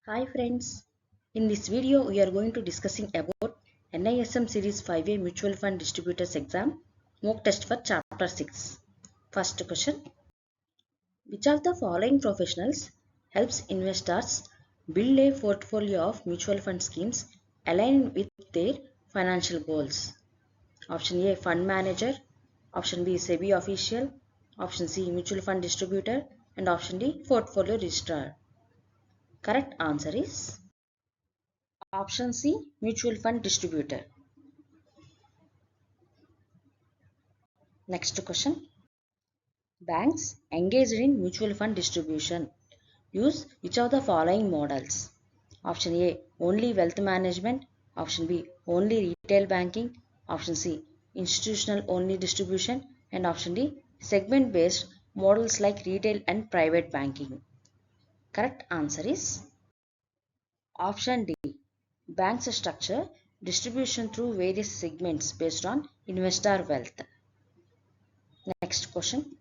Hi friends, in this video we are going to discussing about NISM Series 5A Mutual Fund Distributors Exam mock test for Chapter 6. First question, which of the following professionals helps investors build a portfolio of mutual fund schemes aligned with their financial goals? Option A, fund manager. Option B, SEBI official. Option C, mutual fund distributor. And option D, portfolio registrar. Correct answer is option C, mutual fund distributor. Next question. Banks engaged in mutual fund distribution use which of the following models? Option A, only wealth management. Option B, only retail banking. Option C, institutional only distribution. And option D, segment based models like retail and private banking. Correct answer is option D. Banks structure distribution through various segments based on investor wealth. Next question.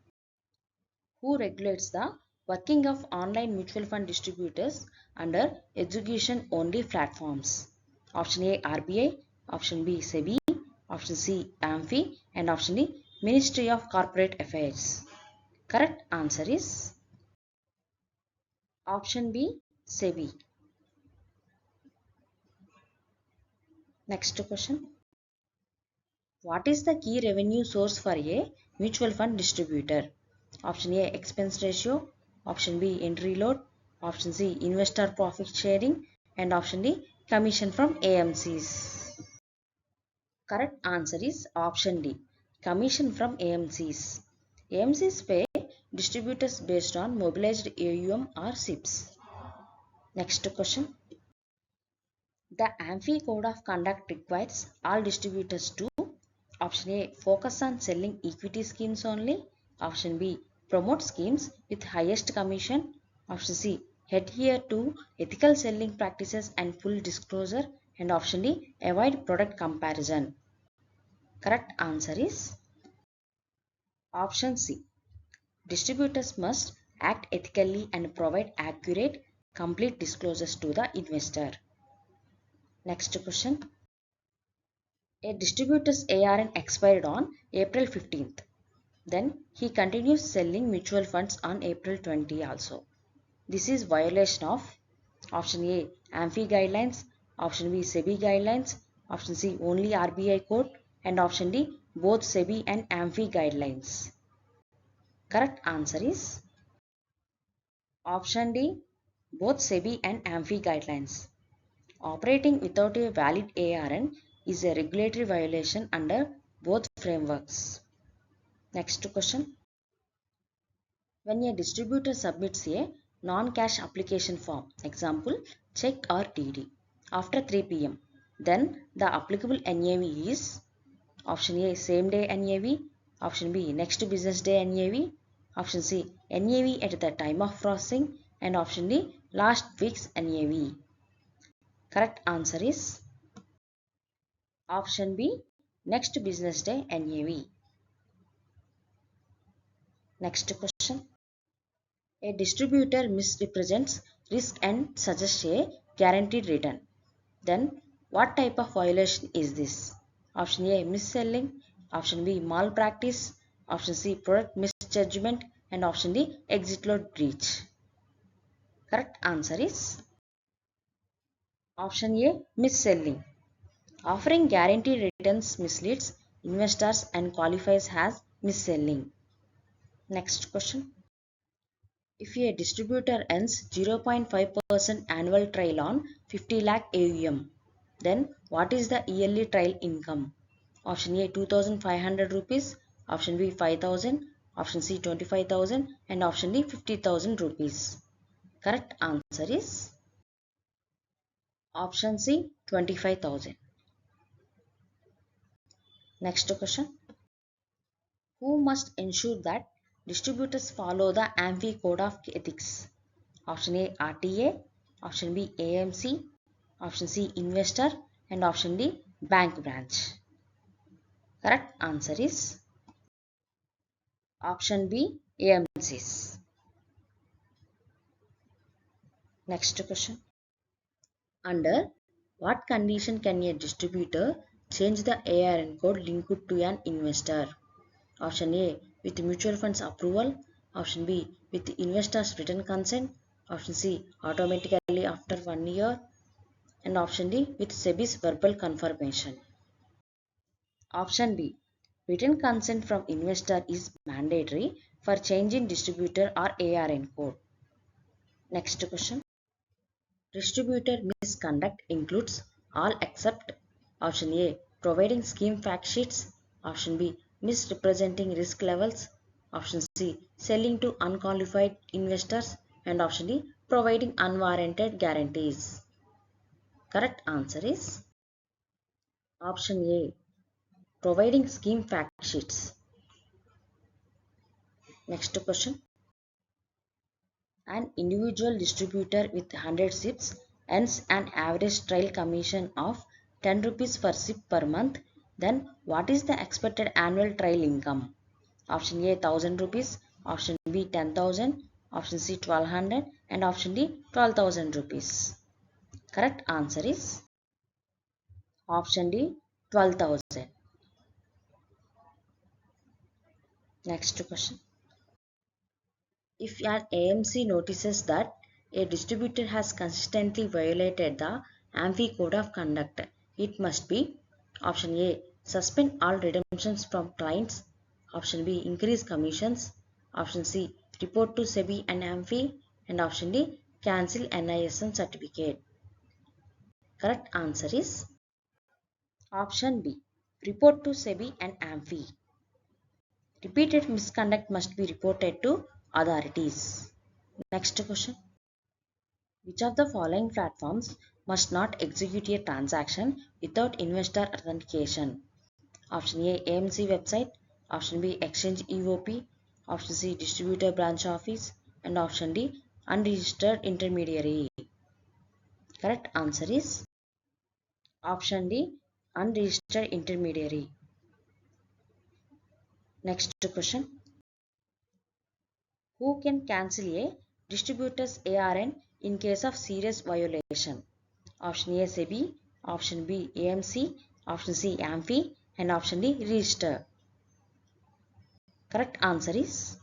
Who regulates the working of online mutual fund distributors under execution only platforms? Option A, RBI. Option B, SEBI. Option C, AMFI. And option D, Ministry of Corporate Affairs. Correct answer is option B, SEBI. Next question. What is the key revenue source for a mutual fund distributor? Option A, expense ratio. Option B, entry load. Option C, investor profit sharing. And option D, commission from AMCs. Correct answer is option D, commission from AMCs. AMCs pay distributors based on mobilized AUM or SIPs. Next question. The AMFI Code of Conduct requires all distributors to option A, focus on selling equity schemes only. Option B, promote schemes with highest commission. Option C, adhere to ethical selling practices and full disclosure. And option D, avoid product comparison. Correct answer is option C. Distributors must act ethically and provide accurate, complete disclosures to the investor. Next question. A distributor's ARN expired on April 15th. Then he continues selling mutual funds on April 20 also. This is violation of option A, AMFI guidelines. Option B, SEBI guidelines. Option C, only RBI code. And option D, both SEBI and AMFI guidelines. Correct answer is option D, both SEBI and AMFI guidelines. Operating without a valid ARN is a regulatory violation under both frameworks. Next question. When a distributor submits a non-cash application form, example check or TD, after 3 p.m., then the applicable NAV is option A, same day NAV. Option B, next business day NAV. Option C, NAV at the time of processing. And option D, last week's NAV. Correct answer is option B, next business day NAV. Next question. A distributor misrepresents risk and suggests a guaranteed return. Then what type of violation is this? Option A, mis-selling. Option B, malpractice. Option C, product misjudgment. And option D, exit load breach. Correct answer is option A, mis-selling. Offering guaranteed returns misleads investors and qualifies as mis-selling. Next question. If a distributor earns 0.5% annual trail on 50 lakh AUM, then what is the yearly trail income? Option A, 2500 rupees. Option B, 5000. Option C, 25,000. And option D, 50,000 rupees. Correct answer is option C, 25,000. Next question. Who must ensure that distributors follow the AMFI Code of Ethics? Option A, RTA. Option B, AMC. Option C, investor. And option D, bank branch. Correct answer is option B, AMCs. Next question. Under what condition can a distributor change the ARN code linked to an investor? Option A, with mutual funds approval. Option B, with investor's written consent. Option C, automatically after 1 year. And option D, with SEBI's verbal confirmation. Option B, written consent from investor is mandatory for changing distributor or ARN code. Next question. Distributor misconduct includes all except option A, providing scheme fact sheets. Option B, misrepresenting risk levels. Option C, selling to unqualified investors. And option D, providing unwarranted guarantees. Correct answer is option A, providing scheme fact sheets. Next question. An individual distributor with 100 SIPs earns an average trail commission of 10 rupees per SIP per month. Then what is the expected annual trail income? Option A 1000 rupees, option B 10,000, option C 1200 and option D 12,000 rupees. Correct answer is option D 12,000. Next question. If an AMC notices that a distributor has consistently violated the AMFI code of conduct, it must be option A, suspend all redemptions from clients, option B, increase commissions, option C, report to SEBI and AMFI, and option D, cancel NISM certificate. Correct answer is option B, report to SEBI and AMFI. Repeated misconduct must be reported to authorities. Next question. Which of the following platforms must not execute a transaction without investor authentication? Option A, AMC website. Option B, exchange EOP. Option C, distributor branch office. And option D, unregistered intermediary. Correct answer is option D, unregistered intermediary. Next question. Who can cancel a distributor's ARN in case of serious violation? Option A SEBI, option B AMC, option C AMFI and option D register. Correct answer is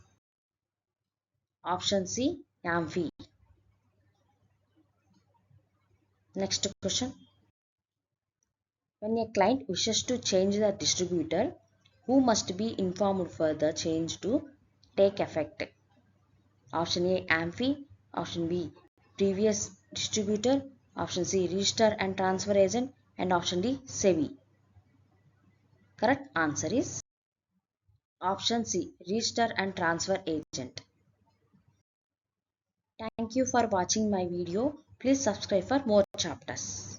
option C AMFI. Next question. When a client wishes to change the distributor, who must be informed for the change to take effect? Option A AMFI, option B previous distributor, option C register and transfer agent and option D SEBI. Correct answer is option C register and transfer agent. Thank you for watching my video. Please subscribe for more chapters.